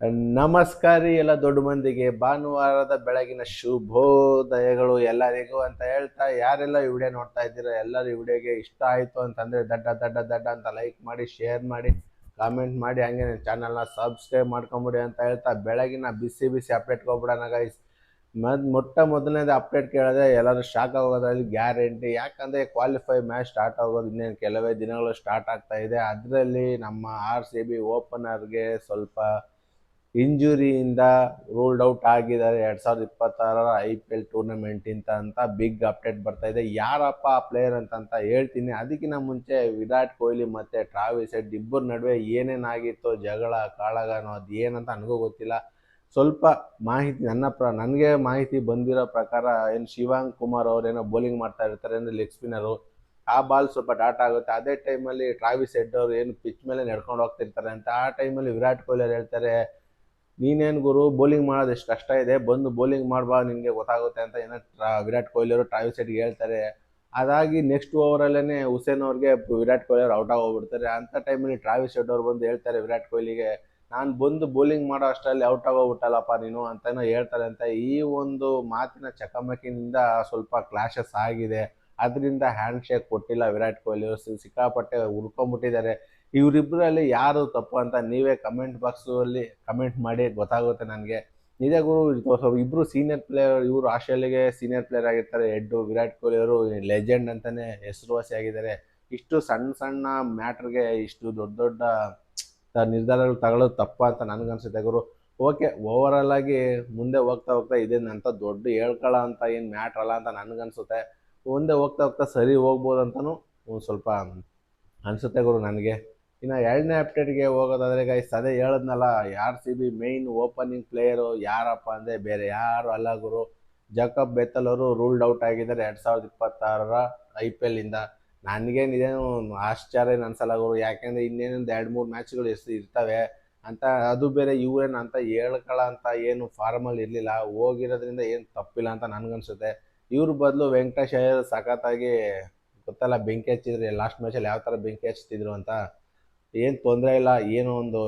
ನಮಸ್ಕಾರ ರೀ ಎಲ್ಲ ದೊಡ್ಡ ಮಂದಿಗೆ ಭಾನುವಾರದ ಬೆಳಗಿನ ಶುಭೋದಯಗಳು ಎಲ್ಲರಿಗೂ ಅಂತ ಹೇಳ್ತಾ ಯಾರೆಲ್ಲ ಈ ವಿಡಿಯೋ ನೋಡ್ತಾ ಇದ್ದೀರಾ ಎಲ್ಲರೂ ಈ ವಿಡಿಯೋಗೆ ಇಷ್ಟ ಆಯಿತು ಅಂತಂದರೆ ದಡ್ಡ ದಡ್ಡ ದಡ್ಡ ಅಂತ ಲೈಕ್ ಮಾಡಿ ಶೇರ್ ಮಾಡಿ ಕಾಮೆಂಟ್ ಮಾಡಿ ಹಂಗೆ ನನ್ನ ಚಾನಲ್ನ ಸಬ್ಸ್ಕ್ರೈಬ್ ಮಾಡ್ಕೊಂಬಿಡಿ ಅಂತ ಹೇಳ್ತಾ ಬೆಳಗಿನ ಬಿಸಿ ಬಿಸಿ ಅಪ್ಡೇಟ್ಗೆ ಹೋಗ್ಬಿಡೋಣ ಗೈಸ್. ಮೊದಲನೇದು ಅಪ್ಡೇಟ್ ಕೇಳಿದ್ರೆ ಎಲ್ಲರೂ ಶಾಕ್ ಆಗೋದ್ರಲ್ಲಿ ಗ್ಯಾರಂಟಿ. ಯಾಕಂದರೆ ಕ್ವಾಲಿಫೈ ಮ್ಯಾಚ್ ಸ್ಟಾರ್ಟ್ ಆಗೋದು ಇನ್ನೇನು ಕೆಲವೇ ದಿನಗಳು ಸ್ಟಾರ್ಟ್ ಆಗ್ತಾ ಇದೆ. ಅದರಲ್ಲಿ ನಮ್ಮ RCB ಓಪನರ್ಗೆ ಸ್ವಲ್ಪ ಇಂಜುರಿಯಿಂದ ರೂಲ್ಡ್ ಔಟ್ ಆಗಿದ್ದಾರೆ 2026 IPL ಟೂರ್ನಮೆಂಟಿಂದ ಅಂತ ಬಿಗ್ ಅಪ್ಡೇಟ್ ಬರ್ತಾ ಇದೆ. ಯಾರಪ್ಪ ಆ ಪ್ಲೇಯರ್ ಅಂತ ಹೇಳ್ತೀನಿ. ಅದಕ್ಕಿಂತ ಮುಂಚೆ ವಿರಾಟ್ ಕೊಹ್ಲಿ ಮತ್ತು ಟ್ರಾವಿಸ್ ಹೆಡ್ ಇಬ್ಬರ ನಡುವೆ ಏನೇನಾಗಿತ್ತು ಜಗಳ ಕಾಳಗನೋ ಅದು ಏನಂತ ನನಗೂ ಗೊತ್ತಿಲ್ಲ. ಸ್ವಲ್ಪ ಮಾಹಿತಿ ನನಗೆ ಮಾಹಿತಿ ಬಂದಿರೋ ಪ್ರಕಾರ ಏನು ಶಿವಾಂಗ್ ಕುಮಾರ್ ಅವರೇನೋ ಬೌಲಿಂಗ್ ಮಾಡ್ತಾ ಇರ್ತಾರೆ ಅಂದರೆ ಲೆಗ್ ಸ್ಪಿನ್ನರು, ಆ ಬಾಲ್ ಸ್ವಲ್ಪ ಡಾಟ್ ಆಗುತ್ತೆ. ಅದೇ ಟೈಮಲ್ಲಿ ಟ್ರಾವಿಸ್ ಹೆಡ್ ಅವರು ಏನು ಪಿಚ್ ಮೇಲೆ ನಡ್ಕೊಂಡು ಹೋಗ್ತಿರ್ತಾರೆ ಅಂತ ಆ ಟೈಮಲ್ಲಿ ವಿರಾಟ್ ಕೊಹ್ಲಿ ಅವ್ರು ಹೇಳ್ತಾರೆ, ನೀನೇನು ಗುರು ಬೌಲಿಂಗ್ ಮಾಡೋದು ಎಷ್ಟು ಕಷ್ಟ ಇದೆ, ಬಂದು ಬೌಲಿಂಗ್ ಮಾಡ್ಬಾ ನಿನಗೆ ಗೊತ್ತಾಗುತ್ತೆ ಅಂತ ಏನೋ ವಿರಾಟ್ ಕೊಹ್ಲಿ ಅವರು ಟ್ರಾವಿಸ್ ಹೆಡ್ಗೆ ಹೇಳ್ತಾರೆ. ಅದಾಗಿ ನೆಕ್ಸ್ಟ್ ಓವರಲ್ಲೇ ಹುಸೇನ್ ಅವ್ರಿಗೆ ವಿರಾಟ್ ಕೊಹ್ಲಿ ಅವ್ರು ಔಟ್ ಆಗೋಗ್ಬಿಡ್ತಾರೆ. ಅಂಥ ಟೈಮಲ್ಲಿ ಟ್ರಾವಿಸ್ ಹೆಡ್ ಅವ್ರು ಬಂದು ಹೇಳ್ತಾರೆ ವಿರಾಟ್ ಕೊಹ್ಲಿಗೆ, ನಾನು ಬಂದು ಬೌಲಿಂಗ್ ಮಾಡೋ ಅಷ್ಟರಲ್ಲಿ ಔಟ್ ಆಗೋಗ್ಬಿಟ್ಟಲ್ಲಪ್ಪ ನೀನು ಅಂತಲೂ ಹೇಳ್ತಾರೆ ಅಂತ. ಈ ಒಂದು ಮಾತಿನ ಚಕಮಕಿನಿಂದ ಸ್ವಲ್ಪ ಕ್ಲಾಶಸ್ ಆಗಿದೆ. ಅದರಿಂದ ಹ್ಯಾಂಡ್ ಶೇಕ್ ಕೊಟ್ಟಿಲ್ಲ ವಿರಾಟ್ ಕೊಹ್ಲಿ ಅವರು, ಸಿಕ್ಕಾಪಟ್ಟೆ ಹುಡ್ಕೊಂಡ್ಬಿಟ್ಟಿದ್ದಾರೆ. ಇವರಿಬ್ಬರಲ್ಲಿ ಯಾರು ತಪ್ಪು ಅಂತ ನೀವೇ ಕಮೆಂಟ್ ಬಾಕ್ಸಲ್ಲಿ ಕಮೆಂಟ್ ಮಾಡಿ ಗೊತ್ತಾಗುತ್ತೆ ನನಗೆ. ನಿಜ ಗುರು, ಇಬ್ಬರು ಸೀನಿಯರ್ ಪ್ಲೇಯರ್, ಇವರು ಆಸ್ಟ್ರೇಲಿಯಾಗೆ ಸೀನಿಯರ್ ಪ್ಲೇಯರ್ ಆಗಿರ್ತಾರೆ. ವಿರಾಟ್ ಕೊಹ್ಲಿ ಅವರು ಲೆಜೆಂಡ್ ಅಂತಲೇ ಹೆಸರುವಾಸಿಯಾಗಿದ್ದಾರೆ. ಇಷ್ಟು ಸಣ್ಣ ಸಣ್ಣ ಮ್ಯಾಟ್ರಿಗೆ ಇಷ್ಟು ದೊಡ್ಡ ದೊಡ್ಡ ನಿರ್ಧಾರಗಳು ತಗೊಳ್ಳೋದು ತಪ್ಪ ಅಂತ ನನಗನ್ಸುತ್ತೆ ಗುರು. ಓಕೆ, ಓವರಾಲ್ ಆಗಿ ಮುಂದೆ ಹೋಗ್ತಾ ಹೋಗ್ತಾ ಇದೇನಂತ ದೊಡ್ಡ ಹೇಳ್ಕೊಳ್ಳೋ ಅಂತ ಏನು ಮ್ಯಾಟ್ರ್ ಅಲ್ಲ ಅಂತ ನನಗನ್ಸುತ್ತೆ. ಮುಂದೆ ಹೋಗ್ತಾ ಹೋಗ್ತಾ ಸರಿ ಹೋಗ್ಬೋದು ಅಂತಲೂ ಸ್ವಲ್ಪ ಅನಿಸುತ್ತೆ ಗುರು ನನಗೆ. ಇನ್ನು ಎರಡನೇ ಅಪ್ಡೇಟ್ಗೆ ಹೋಗೋದಾದರೆ ಗೈಸ್, ಅದೇ ಹೇಳಿದ್ನಲ್ಲ, RCB ಮೇಯ್ನ್ ಓಪನಿಂಗ್ ಪ್ಲೇಯರು ಯಾರಪ್ಪ ಅಂದರೆ ಬೇರೆ ಯಾರು ಅಲ್ಲ ಗುರು, ಜಾಕೋಬ್ ಬೆಥೆಲ್ ಅವರು ರೂಲ್ಡ್ ಔಟ್ ಆಗಿದ್ದಾರೆ 2026 IPL. ನನಗೇನಿದೇನು ಆಶ್ಚರ್ಯ ಅನ್ಸಲ್ಲ ಗುರು, ಯಾಕೆಂದರೆ ಇನ್ನೇನೊಂದು 2-3 ಮ್ಯಾಚ್ಗಳು ಇರ್ತವೆ ಅಂತ. ಅದು ಬೇರೆ ಇವರೇನು ಅಂತ ಹೇಳ್ಕೊಳ್ಳೋ ಅಂತ ಏನು ಫಾರ್ಮಲ್ಲಿ ಇರಲಿಲ್ಲ, ಹೋಗಿರೋದ್ರಿಂದ ಏನು ತಪ್ಪಿಲ್ಲ ಅಂತ ನನಗನ್ಸುತ್ತೆ. ಇವ್ರ ಬದಲು ವೆಂಕಟೇಶ್ ಅಯ್ಯರ್ ಸಖತ್ತಾಗಿ ಗೊತ್ತಲ್ಲ ಬೆಂಕಿ ಹಚ್ಚಿದ್ರೆ ಲಾಸ್ಟ್ ಮ್ಯಾಚಲ್ಲಿ ಯಾವ ಥರ ಬೆಂಕಿ ಹಚ್ತಿದ್ರು ಅಂತ. ಏನು ತೊಂದರೆ ಇಲ್ಲ, ಏನೋ ಒಂದು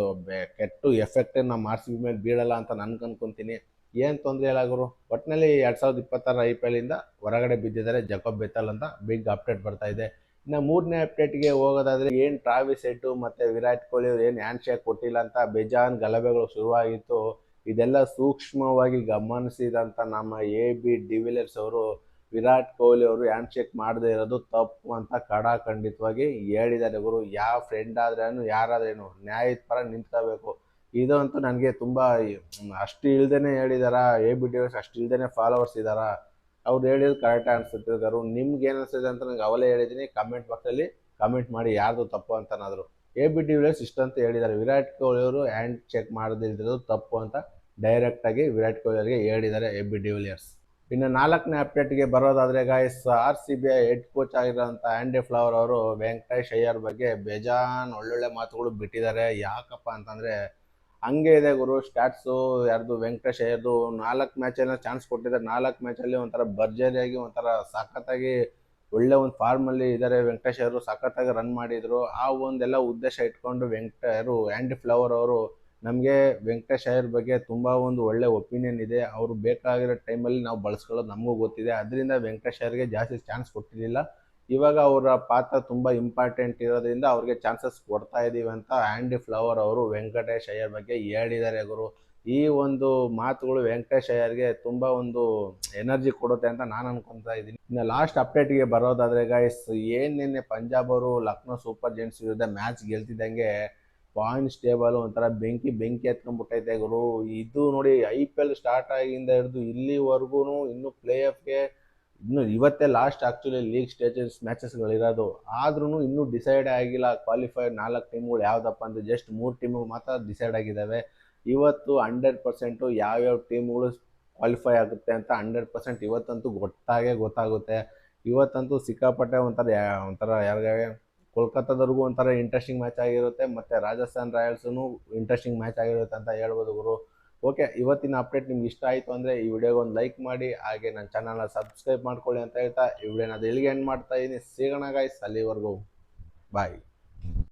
ಕೆಟ್ಟು ಎಫೆಕ್ಟ್ ನಮ್ಮ RCB ಮೇಲೆ ಬೀಳಲ್ಲ ಅಂತ ನನಗೆ ಅನ್ಕೊತೀನಿ. ಏನು ತೊಂದರೆ ಇಲ್ಲ ಗುರು. ಒಟ್ಟಿನಲ್ಲಿ 2026 IPL ಹೊರಗಡೆ ಬಿದ್ದಿದ್ದಾರೆ ಜಾಕೋಬ್ ಬೆಥೆಲ್ ಅಂತ ಬಿಗ್ ಅಪ್ಡೇಟ್ ಬರ್ತಾ ಇದೆ. ಇನ್ನು ಮೂರನೇ ಅಪ್ಡೇಟ್ಗೆ ಹೋಗೋದಾದರೆ ಏನು ಟ್ರಾವಿಸ್ ಹೆಡ್ ಮತ್ತು ವಿರಾಟ್ ಕೊಹ್ಲಿ ಅವರು ಏನು ಹ್ಯಾಂಡ್ ಶೇಕ್ ಕೊಟ್ಟಿಲ್ಲ ಅಂತ ಬೇಜಾನ್ ಗಲಭೆಗಳು ಶುರುವಾಗಿತ್ತು. ಇದೆಲ್ಲ ಸೂಕ್ಷ್ಮವಾಗಿ ಗಮನಿಸಿದಂಥ ನಮ್ಮ AB ಡಿವಿಲಿಯರ್ಸ್ ಅವರು ವಿರಾಟ್ ಕೊಹ್ಲಿ ಅವರು ಹ್ಯಾಂಡ್ ಶೇಕ್ ಮಾಡದೇ ಇರೋದು ತಪ್ಪು ಅಂತ ಖಂಡಿತವಾಗಿ ಹೇಳಿದ್ದಾರೆ ಗುರು. ಯಾವ ಫ್ರೆಂಡ್ ಆದ್ರೇನು ಯಾರಾದ್ರೇನು ನ್ಯಾಯದ ಪರ ನಿಂತ್ಕೋಬೇಕು. ಇದಂತೂ ನನಗೆ ತುಂಬ ಅಷ್ಟು ಇಲ್ದೇ ಹೇಳಿದಾರ, AB ಡಿವಿಲಿಯರ್ಸ್ ಅಷ್ಟು ಇಲ್ದೇ ಫಾಲೋವರ್ಸ್ ಇದ್ದಾರಾ, ಅವ್ರು ಹೇಳಿದ್ರು ಕರೆಕ್ಟಾಗಿ ಅನಿಸುತ್ತೆ ಗುರು. ನಿಮ್ಗೆ ಏನು ಅನಿಸ್ತದೆ ಅಂತ ನನಗೆ ಅವಲೇ ಹೇಳಿದ್ದೀನಿ. ಕಮೆಂಟ್ ಬಾಕ್ಸಲ್ಲಿ ಕಮೆಂಟ್ ಮಾಡಿ ಯಾರ್ದು ತಪ್ಪು ಅಂತನಾದ್ರು. AB ಡಿವಿಲಿಯರ್ಸ್ ಇಷ್ಟಂತ ಹೇಳಿದ್ದಾರೆ, ವಿರಾಟ್ ಕೊಹ್ಲಿ ಅವರು ಹ್ಯಾಂಡ್ ಚೆಕ್ ಮಾಡದಿರೋದು ತಪ್ಪು ಅಂತ ಡೈರೆಕ್ಟಾಗಿ ವಿರಾಟ್ ಕೊಹ್ಲಿ ಅವರಿಗೆ ಹೇಳಿದ್ದಾರೆ AB ಡಿವಿಲಿಯರ್ಸ್. ಇನ್ನು ನಾಲ್ಕನೇ ಅಪ್ಡೇಟ್ಗೆ ಬರೋದಾದರೆ ಗಾಯ್ಸ್, RCB ಹೆಡ್ ಕೋಚ್ ಆಗಿರೋಂಥ ಆ್ಯಂಡಿ ಫ್ಲವರ್ ಅವರು ವೆಂಕಟೇಶ್ ಅಯ್ಯರ್ ಬಗ್ಗೆ ಬೇಜಾನ್ ಒಳ್ಳೊಳ್ಳೆ ಮಾತುಗಳು ಬಿಟ್ಟಿದ್ದಾರೆ. ಯಾಕಪ್ಪ ಅಂತಂದರೆ ಹಂಗೆ ಇದೆ ಗುರು ಸ್ಟ್ಯಾಟ್ಸು. ಯಾರ್ದು ವೆಂಕಟೇಶ್ ಅಯ್ಯರ್ದು 4 ಮ್ಯಾಚಲ್ಲಿ ಚಾನ್ಸ್ ಕೊಟ್ಟಿದ್ದಾರೆ. 4 ಮ್ಯಾಚಲ್ಲಿ ಒಂಥರ ಭರ್ಜರಿಯಾಗಿ ಒಂಥರ ಸಖತ್ತಾಗಿ ಒಳ್ಳೆ ಒಂದು ಫಾರ್ಮಲ್ಲಿ ಇದ್ದಾರೆ. ವೆಂಕಟೇಶ್ ಅಯ್ಯರು ಸಖತ್ತಾಗಿ ರನ್ ಮಾಡಿದರು. ಆ ಒಂದೆಲ್ಲ ಉದ್ದೇಶ ಇಟ್ಕೊಂಡು ಆ್ಯಂಡಿ ಫ್ಲವರ್ ಅವರು ನಮಗೆ ವೆಂಕಟೇಶ್ ಅಯ್ಯರ್ ಬಗ್ಗೆ ತುಂಬ ಒಂದು ಒಳ್ಳೆ ಒಪಿನಿಯನ್ ಇದೆ. ಅವರು ಬೇಕಾಗಿರೋ ಟೈಮಲ್ಲಿ ನಾವು ಬಳಸ್ಕೊಳ್ಳೋದು ನಮಗೂ ಗೊತ್ತಿದೆ. ಅದರಿಂದ ವೆಂಕಟೇಶ್ ಅಯ್ಯರ್ಗೆ ಜಾಸ್ತಿ ಚಾನ್ಸ್ ಕೊಟ್ಟಿರಲಿಲ್ಲ. ಇವಾಗ ಅವರ ಪಾತ್ರ ತುಂಬ ಇಂಪಾರ್ಟೆಂಟ್ ಇರೋದ್ರಿಂದ ಅವ್ರಿಗೆ ಚಾನ್ಸಸ್ ಕೊಡ್ತಾ ಇದ್ದೀವಿ ಅಂತ ಆ್ಯಂಡಿ ಫ್ಲವರ್ ಅವರು ವೆಂಕಟೇಶ್ ಅಯ್ಯರ್ ಬಗ್ಗೆ ಹೇಳಿದ್ದಾರೆ ಗುರು. ಈ ಒಂದು ಮಾತುಗಳು ವೆಂಕಟೇಶ್ ಅಯ್ಯರ್ಗೆ ತುಂಬ ಒಂದು ಎನರ್ಜಿ ಕೊಡುತ್ತೆ ಅಂತ ನಾನು ಅನ್ಕೊತಾ ಇದ್ದೀನಿ. ಇನ್ನು ಲಾಸ್ಟ್ ಅಪ್ಡೇಟ್ಗೆ ಬರೋದಾದರೆ ಗೈಸ್, ನಿನ್ನೆ ಪಂಜಾಬ್ ಅವರು ಲಕ್ನೋ ಸೂಪರ್ ಜೈಂಟ್ಸ್ ವಿರುದ್ಧ ಮ್ಯಾಚ್ ಗೆಲ್ತಿದ್ದಂಗೆ ಪಾಯಿಂಟ್ಸ್ ಟೇಬಲ್ ಒಂಥರ ಬೆಂಕಿ ಎತ್ಕೊಂಡ್ಬಿಟ್ಟೈತೆ ಗುರು. ಇದು ನೋಡಿ IPL ಸ್ಟಾರ್ಟ್ ಆಗಿಂದ ಹಿಡಿದು ಇಲ್ಲಿವರೆಗೂ ಇನ್ನೂ ಪ್ಲೇ ಆಫ್ಗೆ ಇನ್ನು ಇವತ್ತೇ ಲಾಸ್ಟ್ ಆ್ಯಕ್ಚುಲಿ ಲೀಗ್ ಸ್ಟೇಜಸ್ ಮ್ಯಾಚಸ್ಗಳಿರೋದು. ಆದ್ರೂ ಇನ್ನೂ ಡಿಸೈಡ್ ಆಗಿಲ್ಲ ಕ್ವಾಲಿಫೈಡ್ 4 ಟೀಮ್ಗಳು ಯಾವುದಪ್ಪ ಅಂದರೆ ಜಸ್ಟ್ 3 ಟೀಮ್ಗಳು ಮಾತ್ರ ಡಿಸೈಡ್ ಆಗಿದ್ದಾವೆ. ಇವತ್ತು 100% ಯಾವ್ಯಾವ ಟೀಮ್ಗಳು ಕ್ವಾಲಿಫೈ ಆಗುತ್ತೆ ಅಂತ 100% ಇವತ್ತಂತೂ ಗೊತ್ತಾಗುತ್ತೆ. ಇವತ್ತಂತೂ ಸಿಕ್ಕಾಪಟ್ಟೆ ಒಂಥರ ಯಾರಿಗೆ ಕೋಲ್ಕತ್ತಾದವ್ರಿಗೂ ಒಂಥರ ಇಂಟ್ರೆಸ್ಟಿಂಗ್ ಮ್ಯಾಚ್ ಆಗಿರುತ್ತೆ, ಮತ್ತು ರಾಜಸ್ಥಾನ್ ರಾಯಲ್ಸೂ ಇಂಟ್ರೆಸ್ಟಿಂಗ್ ಮ್ಯಾಚ್ ಆಗಿರುತ್ತೆ ಅಂತ ಹೇಳ್ಬೋದು ಗುರು. ಓಕೆ, ಇವತ್ತಿನ ಅಪ್ಡೇಟ್ ನಿಮ್ಗೆ ಇಷ್ಟ ಆಯಿತು ಅಂದರೆ ಈ ವಿಡಿಯೋಗೆ ಒಂದು ಲೈಕ್ ಮಾಡಿ, ಹಾಗೆ ನನ್ನ ಚಾನಲ್ನ ಸಬ್ಸ್ಕ್ರೈಬ್ ಮಾಡ್ಕೊಳ್ಳಿ ಅಂತ ಹೇಳ್ತಾ ಈ ವಿಡಿಯೋನ ಅದು ಎಲ್ಲಿಗೆ ಎಂಡ್ ಮಾಡ್ತಾ ಇದ್ದೀನಿ. ಸಿಗೋಣ ಗೈಸ್, ಅಲ್ಲಿವರೆಗೂ ಬಾಯ್.